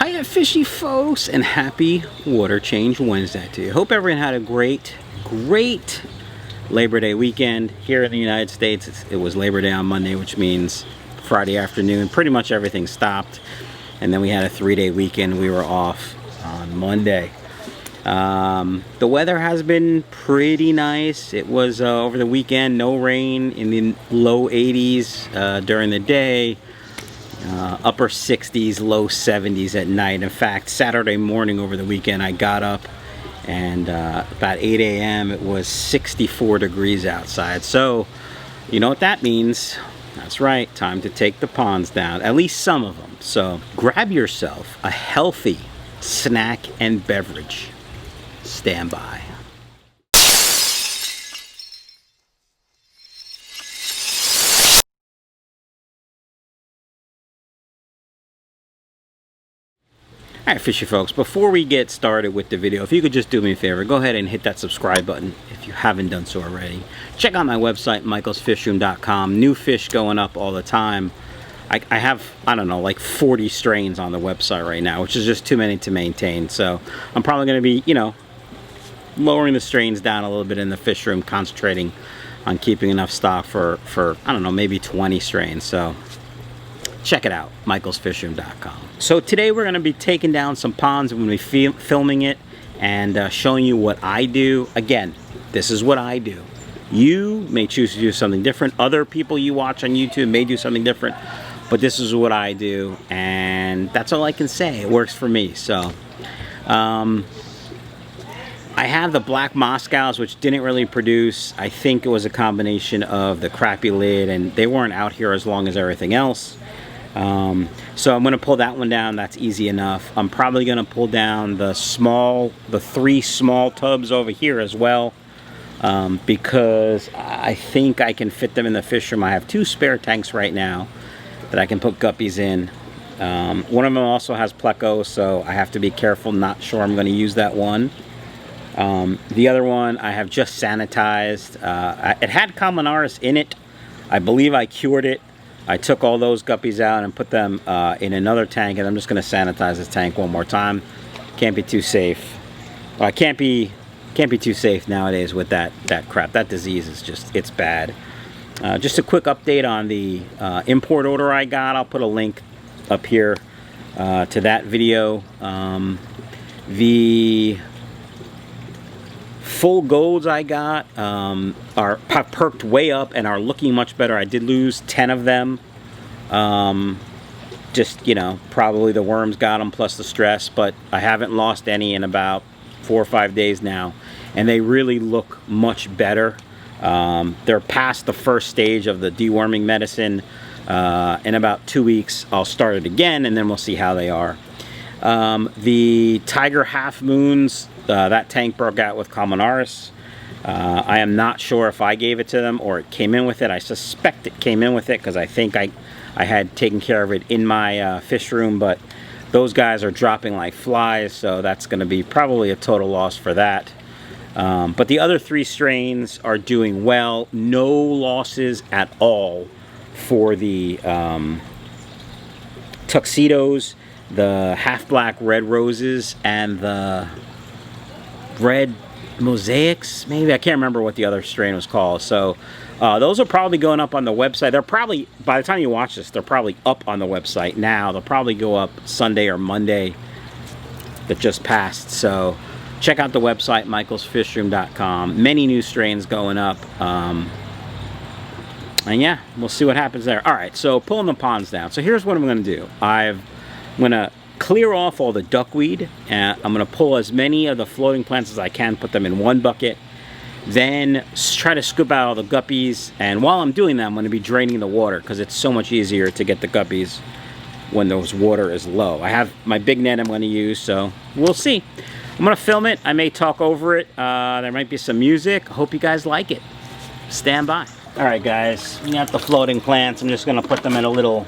Hiya fishy folks, and happy Water Change Wednesday to you. Hope everyone had a great Labor Day weekend. Here in the United States, it was Labor Day on Monday, which means Friday afternoon pretty much everything stopped, and then we had a 3-day weekend. We were off on Monday. The weather has been pretty nice. It was over the weekend, no rain, in the low 80s during the day. Upper 60s, low 70s at night. In fact, Saturday morning over the weekend, I got up and about 8 a.m. it was 64 degrees outside. So, you know what that means. That's right, time to take the ponds down, at least some of them. So, grab yourself a healthy snack and beverage. Stand by. Alright fishy folks, before we get started with the video, if you could just do me a favor, go ahead and hit that subscribe button if you haven't done so already. Check out my website, michaelsfishroom.com. New fish going up all the time. I have, I don't know, like 40 strains on the website right now, which is just too many to maintain. So I'm probably going to be, you know, lowering the strains down a little bit in the fish room, concentrating on keeping enough stock for I don't know, maybe 20 strains. So check it out, michaelsfishroom.com. So today we're going to be taking down some ponds. I'm going to be filming it and showing you what I do. Again, this is what I do. You may choose to do something different. Other people you watch on YouTube may do something different, but this is what I do, and that's all I can say. It works for me. So I have the black Moscows, which didn't really produce. I think it was a combination of the crappy lid, and they weren't out here as long as everything else. So I'm going to pull that one down. That's easy enough. I'm probably going to pull down the 3 small tubs over here as well, because I think I can fit them in the fish room. I have 2 spare tanks right now that I can put guppies in. One of them also has pleco, so I have to be careful. Not sure I'm going to use that one. The other one I have just sanitized. It had Commanaris in it. I believe I cured it. I took all those guppies out and put them in another tank, and I'm just going to sanitize this tank one more time. Can't be too safe. Well, can't be too safe nowadays with that crap. That disease is just, it's bad. Just a quick update on the import order I got. I'll put a link up here to that video. The full golds I got have perked way up and are looking much better. I did lose 10 of them. Just, you know, probably the worms got them plus the stress, but I haven't lost any in about 4 or 5 days now, and they really look much better. They're past the first stage of the deworming medicine. In about 2 weeks I'll start it again, and then we'll see how they are. The Tiger Half Moons, that tank broke out with Commanaris. I am not sure if I gave it to them or it came in with it. I suspect it came in with it because I think I had taken care of it in my fish room, but those guys are dropping like flies, so that's going to be probably a total loss for that. But the other 3 strains are doing well. No losses at all for the tuxedos, the half black red roses, and the red mosaics, maybe. I can't remember what the other strain was called. So those are probably going up on the website. They're probably, by the time you watch this, they're probably up on the website now. They'll probably go up Sunday or Monday that just passed. So check out the website, michaelsfishroom.com. Many new strains going up. And yeah, we'll see what happens there. All right, so pulling the ponds down. So here's what I'm going to do. I'm going to clear off all the duckweed, and I'm going to pull as many of the floating plants as I can, put them in one bucket, then try to scoop out all the guppies. And while I'm doing that, I'm going to be draining the water because it's so much easier to get the guppies when the water is low. I have my big net I'm going to use, so we'll see. I'm going to film it. I may talk over it. There might be some music. Hope you guys like it. Stand by. All right, guys, we got the floating plants. I'm just going to put them in a little,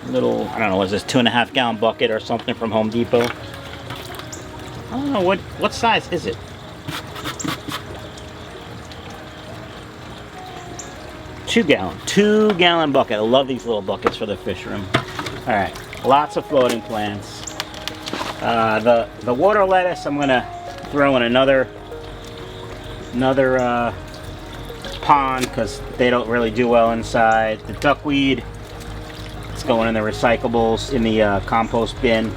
I don't know, what is this, 2.5 gallon bucket or something from Home Depot. I don't know, what size is it? 2 gallon bucket. I love these little buckets for the fish room. All right, lots of floating plants. The water lettuce I'm gonna throw in another pond because they don't really do well inside. The duckweed, it's going in the recyclables in the compost bin,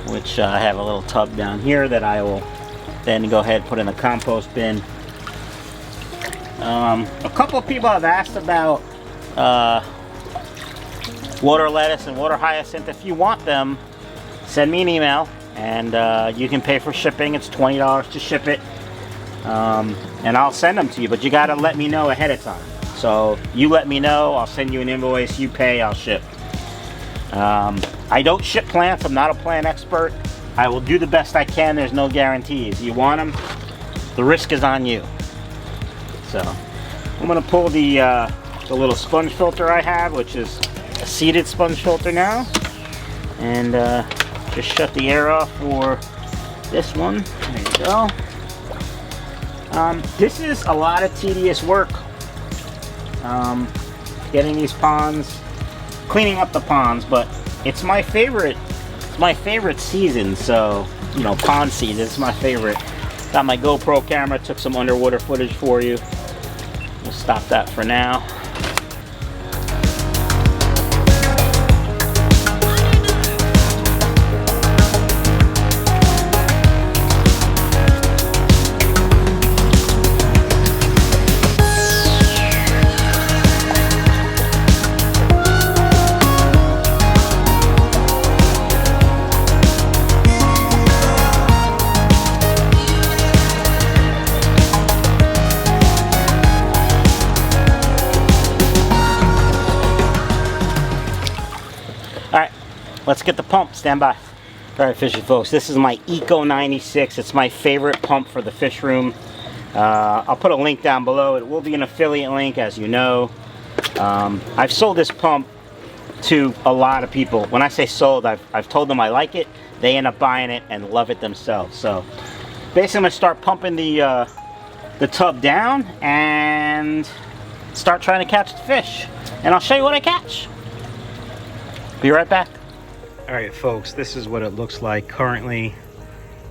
which I have a little tub down here that I will then go ahead and put in the compost bin. A couple of people have asked about water lettuce and water hyacinth. If you want them, send me an email and you can pay for shipping. It's $20 to ship it, and I'll send them to you, but you gotta let me know ahead of time. So you let me know, I'll send you an invoice, you pay, I'll ship. I don't ship plants, I'm not a plant expert. I will do the best I can, there's no guarantees. You want them, the risk is on you. So I'm gonna pull the little sponge filter I have, which is a seated sponge filter now, and just shut the air off for this one. There you go. This is a lot of tedious work, getting these ponds, cleaning up the ponds, but it's my favorite season. So, you know, pond season, it's my favorite. Got my GoPro camera, took some underwater footage for you. We'll stop that for now. Let's get the pump. Stand by. All right, fishy folks, this is my Eco 96. It's my favorite pump for the fish room. I'll put a link down below. It will be an affiliate link, as you know. I've sold this pump to a lot of people. When I say sold, I've told them I like it. They end up buying it and love it themselves. So basically, I'm gonna start pumping the tub down and start trying to catch the fish. And I'll show you what I catch. Be right back. All right, folks, this is what it looks like currently.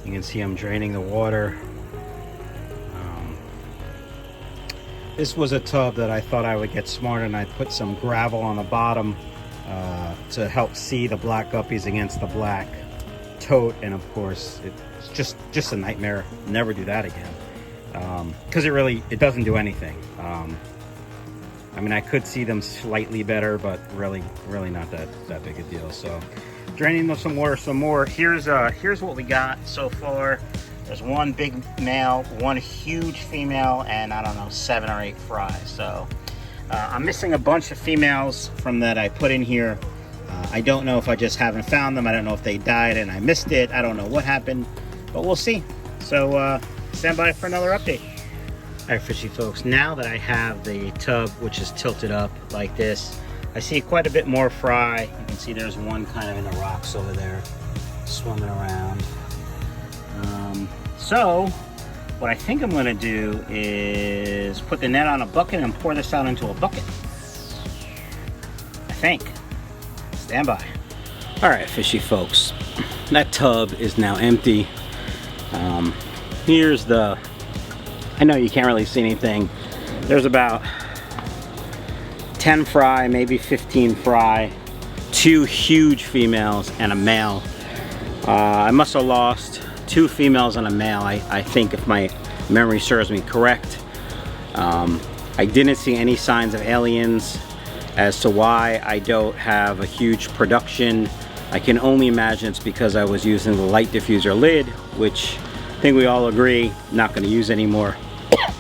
You can see I'm draining the water. This was a tub that I thought I would get smarter, and I put some gravel on the bottom to help see the black guppies against the black tote. And of course, it's just a nightmare. Never do that again, because it doesn't do anything. I mean, I could see them slightly better, but really not that big a deal. So draining them some water some more. Here's what we got so far. There's one big male, one huge female, and I don't know, 7 or 8 fries. So I'm missing a bunch of females from that I put in here. I don't know if I just haven't found them. I don't know if they died and I missed it. I don't know what happened, but we'll see. So stand by for another update. All right, fishy folks, now that I have the tub, which is tilted up like this, I see quite a bit more fry. You can see there's one kind of in the rocks over there, swimming around. So what I think I'm gonna do is put the net on a bucket and pour this out into a bucket. I think. Stand by. All right, fishy folks, that tub is now empty. Here's the, I know you can't really see anything. There's about 10 fry, maybe 15 fry, 2 huge females and a male. I must have lost 2 females and a male, I think, if my memory serves me correct. I didn't see any signs of aliens. As to why I don't have a huge production, I can only imagine it's because I was using the light diffuser lid, which I think we all agree, not going to use anymore.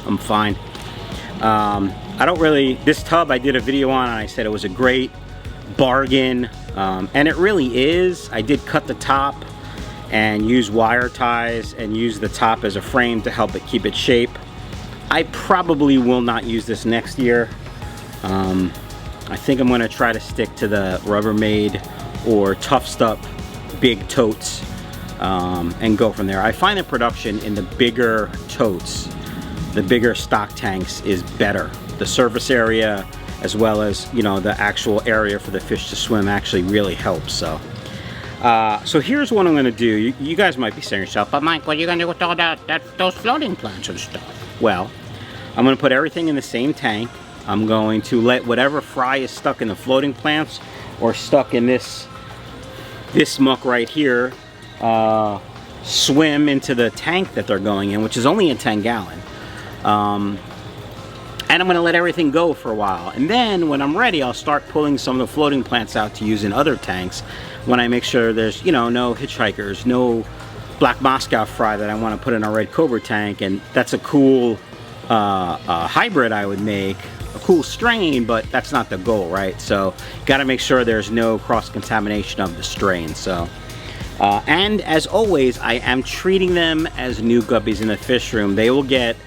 I'm fine. I don't really, this tub I did a video on and I said it was a great bargain, and it really is. I did cut the top and use wire ties and use the top as a frame to help it keep its shape. I probably will not use this next year. I think I'm going to try to stick to the Rubbermaid or Toughst Up big totes and go from there. I find the production in the bigger totes, the bigger stock tanks, is better. The surface area, as well as, you know, the actual area for the fish to swim, actually really helps. So So here's what I'm going to do. You guys might be saying to yourself, but Mike, what are you going to do with all those floating plants and stuff? Well, I'm going to put everything in the same tank. I'm going to let whatever fry is stuck in the floating plants or stuck in this muck right here swim into the tank that they're going in, which is only a 10-gallon. And I'm going to let everything go for a while. And then when I'm ready, I'll start pulling some of the floating plants out to use in other tanks when I make sure there's, you know, no hitchhikers, no black Moscow fry that I want to put in a red cobra tank. And that's a cool hybrid I would make, a cool strain, but that's not the goal, right? So got to make sure there's no cross-contamination of the strain. So and as always, I am treating them as new guppies in the fish room. They will get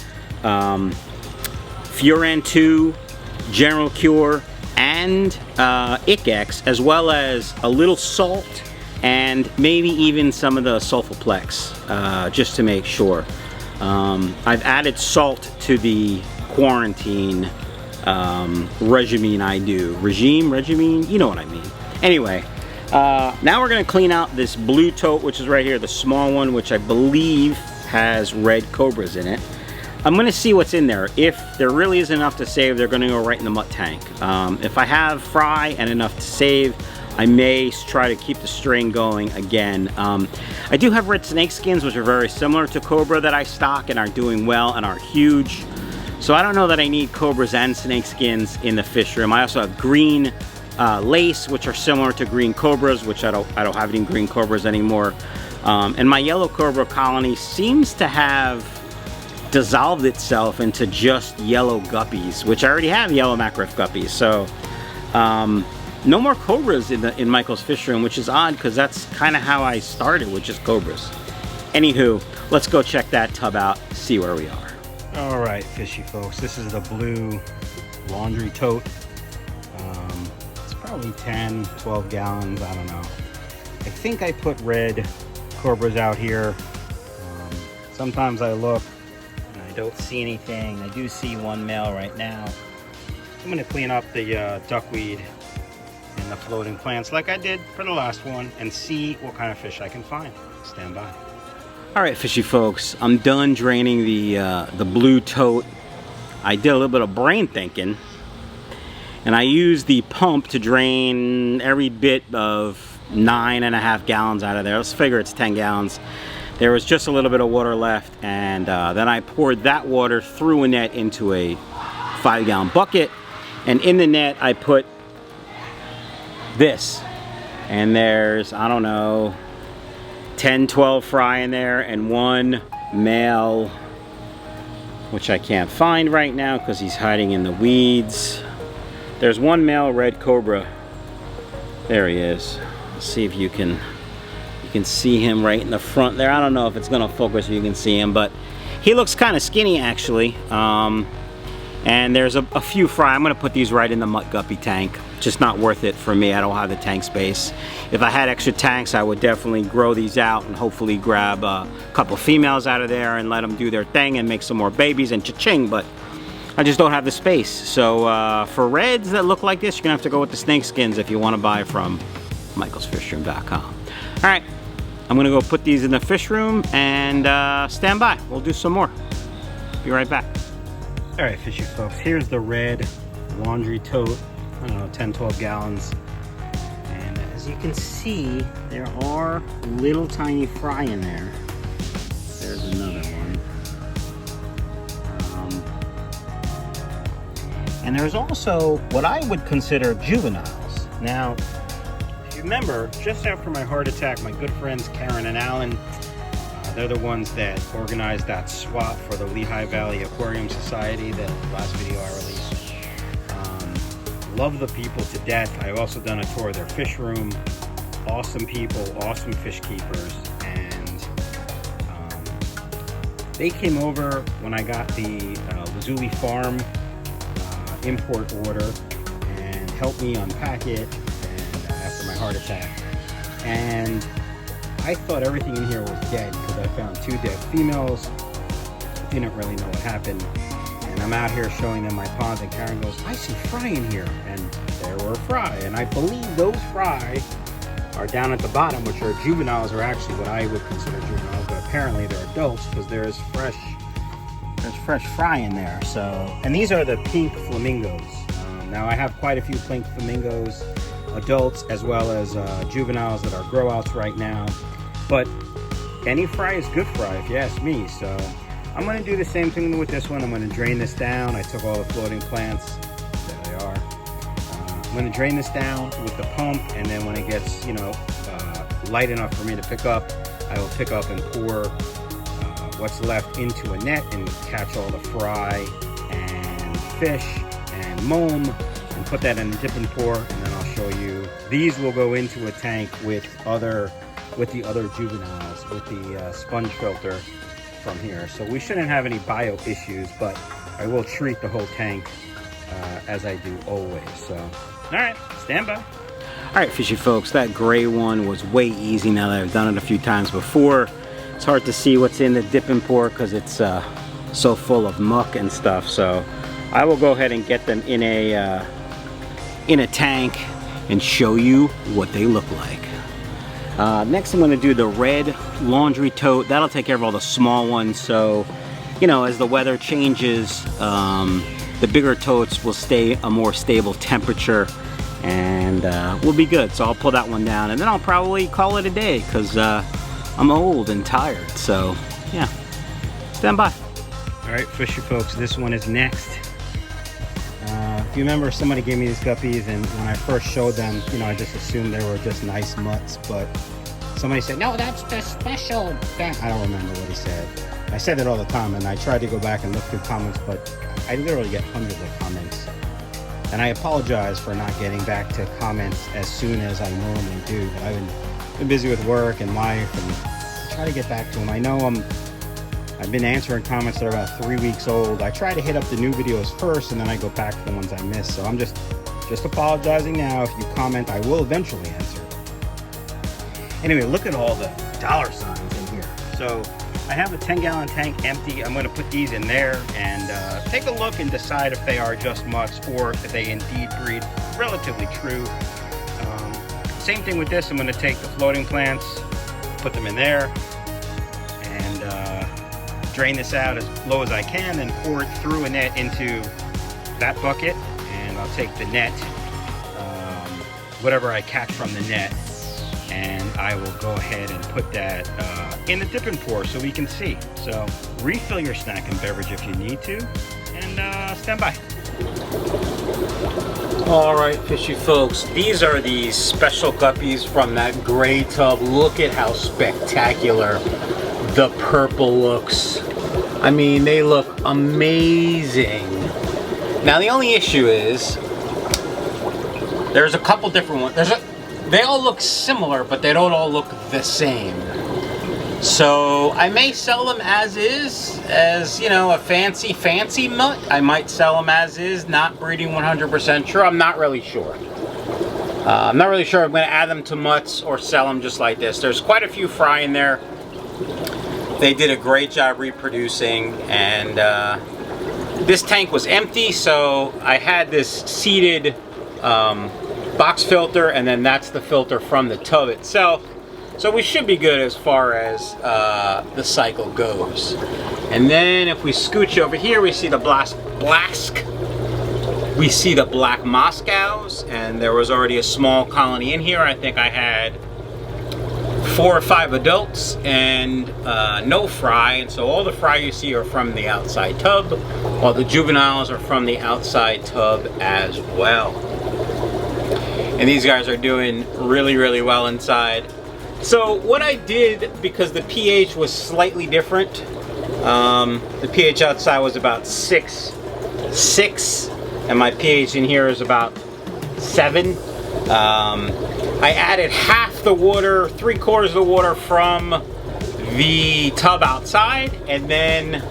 Furan 2, General Cure, and ICX, as well as a little salt and maybe even some of the Sulfaplex, just to make sure. I've added salt to the quarantine regime I do. Regime? You know what I mean. Anyway, now we're going to clean out this blue tote, which is right here, the small one, which I believe has red cobras in it. I'm going to see what's in there. If there really is enough to save, they're going to go right in the mutt tank. If I have fry and enough to save, I may try to keep the strain going again. I do have red snake skins, which are very similar to cobra that I stock and are doing well and are huge. So I don't know that I need cobras and snake skins in the fish room. I also have green lace, which are similar to green cobras, which I don't have any green cobras anymore. And my yellow cobra colony seems to have dissolved itself into just yellow guppies, which I already have yellow mackerel guppies. So no more cobras in Michael's fish room, which is odd because that's kind of how I started, with just cobras. Anywho, let's go check that tub out, see where we are. All right, fishy folks, this is the blue laundry tote. It's probably 10, 12 gallons, I don't know. I think I put red cobras out here. Sometimes I look, don't see anything. I do see one male right now. I'm going to clean up the duckweed and the floating plants like I did for the last one and see what kind of fish I can find. Stand by. Alright, fishy folks, I'm done draining the blue tote. I did a little bit of brain thinking and I used the pump to drain every bit of 9.5 gallons out of there. Let's figure it's 10 gallons. There was just a little bit of water left, and then I poured that water through a net into a 5-gallon bucket, and in the net I put this, and there's, I don't know, 10, 12 fry in there, and one male, which I can't find right now because he's hiding in the weeds. There's one male red cobra. There he is. Let's see if you can see him right in the front there. I don't know if it's gonna focus so you can see him, but he looks kind of skinny actually. And there's a few fry. I'm gonna put these right in the mutt guppy tank. Just not worth it for me. I don't have the tank space. If I had extra tanks, I would definitely grow these out and hopefully grab a couple females out of there and let them do their thing and make some more babies and cha-ching, but I just don't have the space. So for reds that look like this, you're gonna have to go with the snake skins if you wanna buy from michaelsfishroom.com. All right. I'm gonna go put these in the fish room and stand by. We'll do some more. Be right back. All right, fishy folks, here's the red laundry tote. I don't know, 10, 12 gallons. And as you can see, there are little tiny fry in there. There's another one. And there's also what I would consider juveniles. Now, remember, just after my heart attack, my good friends Karen and Alan, they're the ones that organized that swap for the Lehigh Valley Aquarium Society, the last video I released. Love the people to death. I've also done a tour of their fish room. Awesome people, awesome fish keepers, and they came over when I got the Lazuli Farm import order and helped me unpack it after my heart attack. And I thought everything in here was dead because I found 2 dead females. Didn't really know what happened. And I'm out here showing them my ponds, and Karen goes, I see fry in here. And there were fry. And I believe those fry are down at the bottom, which are juveniles, or actually what I would consider juveniles, but apparently they're adults because there's fresh fry in there. So, and these are the pink flamingos. Now I have quite a few pink flamingos, adults as well as juveniles that are grow outs right now. But any fry is good fry if you ask me. So I'm going to do the same thing with this one. I'm going to drain this down. I took all the floating plants. There they are. I'm going to drain this down with the pump, and then when it gets, light enough for me to pick up, I will pick up and pour what's left into a net and catch all the fry and fish and mullum and put that in a dip and pour, and then I'll show you. These will go into a tank with the other juveniles with the sponge filter from here. So we shouldn't have any bio issues, but I will treat the whole tank as I do always. So, all right, stand by. All right, fishy folks, that gray one was way easy now that I've done it a few times before. It's hard to see what's in the dip and pour because it's so full of muck and stuff. So I will go ahead and get them in a tank and show you what they look like. Next I'm going to do the red laundry tote. That'll take care of all the small ones. So, as the weather changes, the bigger totes will stay a more stable temperature and we'll be good. So I'll pull that one down and then I'll probably call it a day because I'm old and tired. So yeah, stand by. All right, fishy folks, this one is next. If you remember, somebody gave me these guppies, and when I first showed them, I just assumed they were just nice mutts, but somebody said, no, that's the special thing. I don't remember what he said. I said it all the time, and I tried to go back and look through comments, but I literally get hundreds of comments. And I apologize for not getting back to comments as soon as I normally do, but I've been busy with work and life, and I try to get back to them. I know I've been answering comments that are about 3 weeks old. I try to hit up the new videos first, and then I go back to the ones I missed. So I'm just apologizing now. If you comment, I will eventually answer. Anyway, look at all the dollar signs in here. So I have a 10-gallon tank empty. I'm going to put these in there and take a look and decide if they are just mutts or if they indeed breed relatively true. Same thing with this. I'm going to take the floating plants, put them in there, and drain this out as low as I can, then pour it through a net into that bucket, and I'll take the net, whatever I catch from the net, and I will go ahead and put that in the dip and pour so we can see. So refill your snack and beverage if you need to, and stand by. All right, fishy folks, these are the special guppies from that gray tub. Look at how spectacular the purple looks. I mean, they look amazing. Now the only issue is there's a couple different ones. They all look similar, but they don't all look the same. So I may sell them as is, as a fancy mutt. I might sell them as is, not breeding 100% true. I'm not really sure. I'm not really sure I'm going to add them to mutts or sell them just like this. There's quite a few fry in there. They did a great job reproducing, and this tank was empty, so I had this seated box filter, and then that's the filter from the tub itself. So we should be good as far as the cycle goes. And then if we scooch over here, we see the we see the black Moscows, and there was already a small colony in here. I think I had 4 or 5 adults and no fry, and so all the fry you see are from the outside tub, while the juveniles are from the outside tub as well. And these guys are doing really, really well inside. So what I did, because the pH was slightly different, the pH outside was about 6, and my pH in here is about 7. I added half the water, 3/4 of the water from the tub outside, and then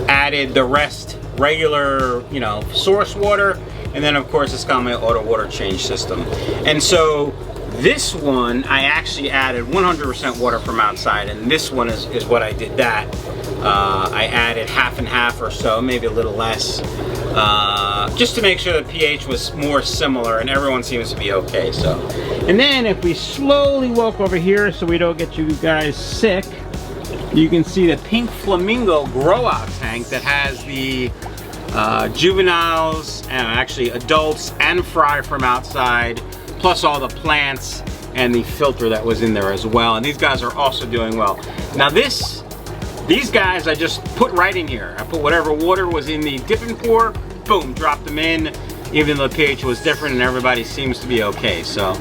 added the rest regular, source water, and then of course it's got my auto water change system. And so this one I actually added 100% water from outside, and this one is what I did that. I added half and half or so, maybe a little less. just to make sure the pH was more similar, and everyone seems to be okay. So, and then if we slowly walk over here so we don't get you guys sick, you can see the pink flamingo grow out tank that has the juveniles and actually adults and fry from outside, plus all the plants and the filter that was in there as well. And these guys are also doing well. Now these guys I just put right in here. I put whatever water was in the dip and pour, boom, dropped them in, even though the pH was different, and everybody seems to be okay. So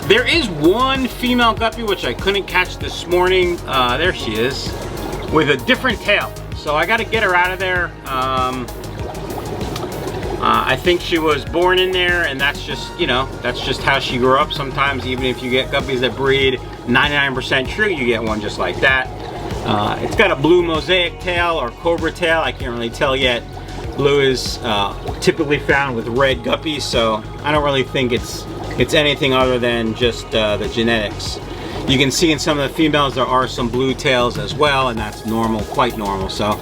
there is one female guppy which I couldn't catch this morning. There she is, with a different tail. So I got to get her out of there. I think she was born in there, and that's just, you know, that's just how she grew up. Sometimes even if you get guppies that breed 99% true, you get one just like that. It's got a blue mosaic tail or cobra tail. I can't really tell yet. Blue is typically found with red guppies, so I don't really think it's anything other than just the genetics. You can see in some of the females there are some blue tails as well, and that's normal, quite normal. So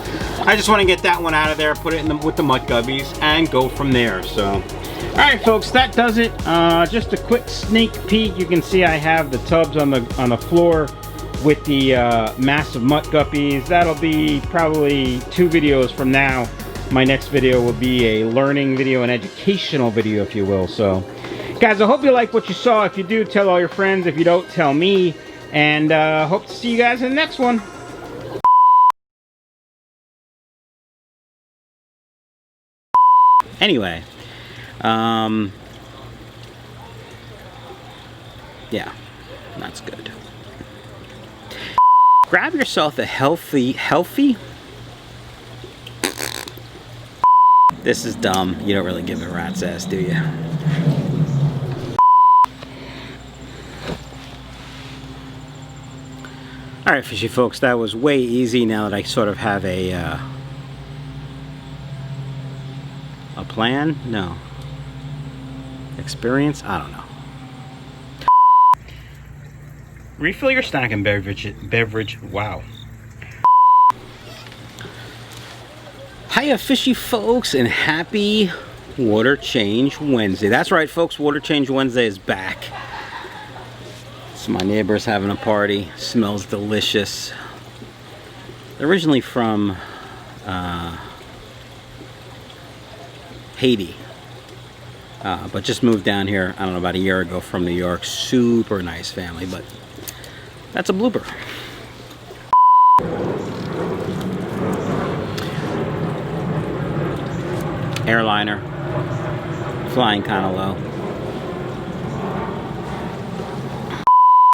I just want to get that one out of there, put it in with the mutt guppies, and go from there. So, all right, folks, that does it. Just a quick sneak peek. You can see I have the tubs on the floor with the massive mutt guppies. That'll be probably 2 videos from now. My next video will be a learning video, an educational video, if you will. So, guys, I hope you like what you saw. If you do, tell all your friends. If you don't, tell me. And hope to see you guys in the next one. Anyway, yeah, that's good. Grab yourself a healthy. This is dumb. You don't really give a rat's ass, do you? All right, fishy folks, that was way easy now that I sort of have a plan? No. Experience? I don't know. Refill your snack and beverage. Wow. Hiya, fishy folks, and happy Water Change Wednesday. That's right, folks, Water Change Wednesday is back. So my neighbor's having a party. Smells delicious. They're originally from Haiti, but just moved down here, I don't know, about a year ago from New York. Super nice family, but that's a blooper. Airliner, flying kind of low.